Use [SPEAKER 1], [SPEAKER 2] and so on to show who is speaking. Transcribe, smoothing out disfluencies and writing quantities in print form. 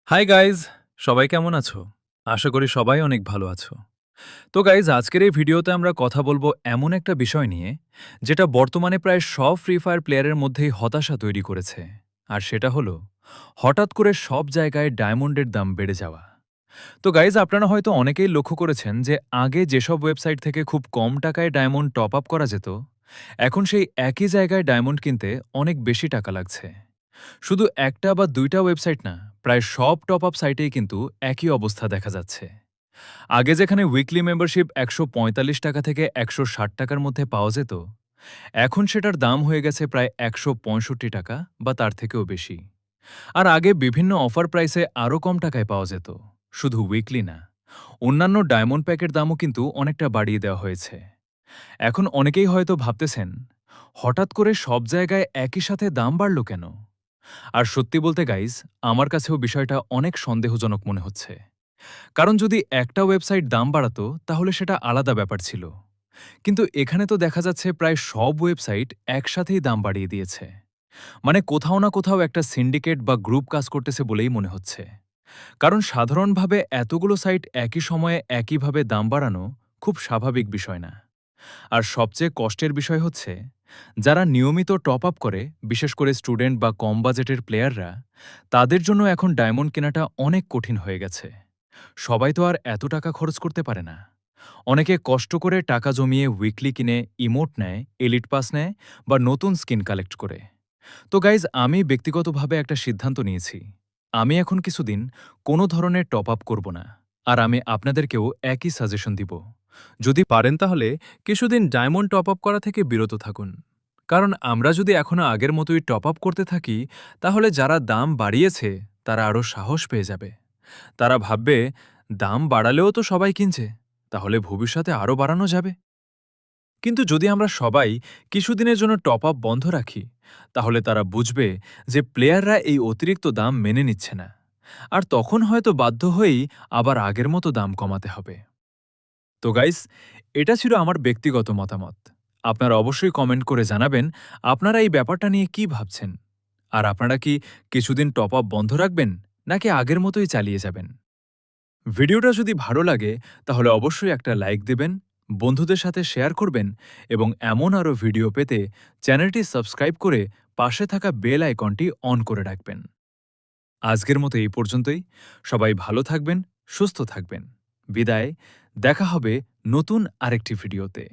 [SPEAKER 1] Hi guys, সবাই কেমন আছো? আশা করি সবাই অনেক ভালো আছো। তো গাইজ, আজকের এই ভিডিওতে আমরা কথা বলবো এমন একটা বিষয় নিয়ে যেটা বর্তমানে প্রায় সব ফ্রি ফায়ার প্লেয়ারের মধ্যেই হতাশা তৈরি করেছে। আর সেটা হলো হঠাৎ করে সব জায়গায় ডায়মন্ডের দাম বেড়ে যাওয়া। তো গাইজ, আপনারা হয়তো অনেকেই লক্ষ্য করেছেন যে আগে যেসব ওয়েবসাইট থেকে খুব কম টাকায় ডায়মন্ড টপ আপ করা যেত, এখন সেই একই জায়গায় ডায়মন্ড কিনতে অনেক বেশি টাকা লাগছে। শুধু একটা বা দুইটা ওয়েবসাইট না, প্রায় সব টপ আপ সাইটেই কিন্তু একই অবস্থা দেখা যাচ্ছে। আগে যেখানে উইকলি মেম্বারশিপ ১৪৫ টাকা থেকে ১৬০ টাকার মধ্যে পাওয়া যেত, এখন সেটার দাম হয়ে গেছে প্রায় ১৬৫ টাকা বা তার থেকেও বেশি। আর আগে বিভিন্ন অফার প্রাইসে আরও কম টাকায় পাওয়া যেত। শুধু উইকলি না, অন্যান্য ডায়মন্ড প্যাকের দামও কিন্তু অনেকটা বাড়িয়ে দেওয়া হয়েছে। এখন অনেকেই হয়তো ভাবতেছেন, হঠাৎ করে সব জায়গায় একই সাথে দাম বাড়ল কেন? আর সত্যি বলতে গাইজ, আমার কাছেও বিষয়টা অনেক সন্দেহজনক মনে হচ্ছে। কারণ যদি একটা ওয়েবসাইট দাম বাড়াতো তাহলে সেটা আলাদা ব্যাপার ছিল। কিন্তু এখানে তো দেখা যাচ্ছে প্রায় সব ওয়েবসাইট একসাথেই দাম বাড়িয়ে দিয়েছে। মানে কোথাও না কোথাও একটা সিন্ডিকেট বা গ্রুপ কাজ করতেছে বলেই মনে হচ্ছে। কারণ সাধারণভাবে এতগুলো সাইট একই সময়ে একইভাবে দাম বাড়ানো খুব স্বাভাবিক বিষয় না। আর সবচেয়ে কষ্টের বিষয় হচ্ছে, যারা নিয়মিত টপ আপ করে, বিশেষ করে স্টুডেন্ট বা কম বাজেটের প্লেয়াররা, তাদের জন্য এখন ডায়মন্ড কেনাটা অনেক কঠিন হয়ে গেছে। সবাই তো আর এত টাকা খরচ করতে পারে না। অনেকে কষ্ট করে টাকা জমিয়ে উইকলি কিনে ইমোট নেয়, এলিট পাস নেয় বা নতুন স্কিন কালেক্ট করে। তো গাইজ, আমি ব্যক্তিগতভাবে একটা সিদ্ধান্ত নিয়েছি। আমি এখন কিছুদিন কোনো ধরনের টপ আপ করব না। আর আমি আপনাদেরকেও একই সাজেশন দিব। যদি পারেন তাহলে কিছুদিন ডায়মন্ড টপ আপ করা থেকে বিরত থাকুন। কারণ আমরা যদি এখনও আগের মতোই টপ আপ করতে থাকি, তাহলে যারা দাম বাড়িয়েছে তারা আরও সাহস পেয়ে যাবে। তারা ভাববে, দাম বাড়ালেও তো সবাই কিনছে, তাহলে ভবিষ্যতে আরও বাড়ানো যাবে। কিন্তু যদি আমরা সবাই কিছুদিনের জন্য টপ আপ বন্ধ রাখি, তাহলে তারা বুঝবে যে প্লেয়াররা এই অতিরিক্ত দাম মেনে নিচ্ছে না। আর তখন হয়তো বাধ্য হয়েই আবার আগের মতো দাম কমাতে হবে। তো গাইস, এটা ছিল আমার ব্যক্তিগত মতামত। আপনারা অবশ্যই কমেন্ট করে জানাবেন আপনারা এই ব্যাপারটা নিয়ে কি ভাবছেন। আর আপনারা কি কিছুদিন টপ আপ বন্ধ রাখবেন, নাকি আগের মতোই চালিয়ে যাবেন? ভিডিওটা যদি ভালো লাগে তাহলে অবশ্যই একটা লাইক দেবেন, বন্ধুদের সাথে শেয়ার করবেন এবং এমন আরও ভিডিও পেতে চ্যানেলটি সাবস্ক্রাইব করে পাশে থাকা বেল আইকনটি অন করে রাখবেন। আজকের মতো এই পর্যন্তই। সবাই ভালো থাকবেন, সুস্থ থাকবেন। বিদায়। দেখা হবে নতুন আরেকটি ভিডিওতে।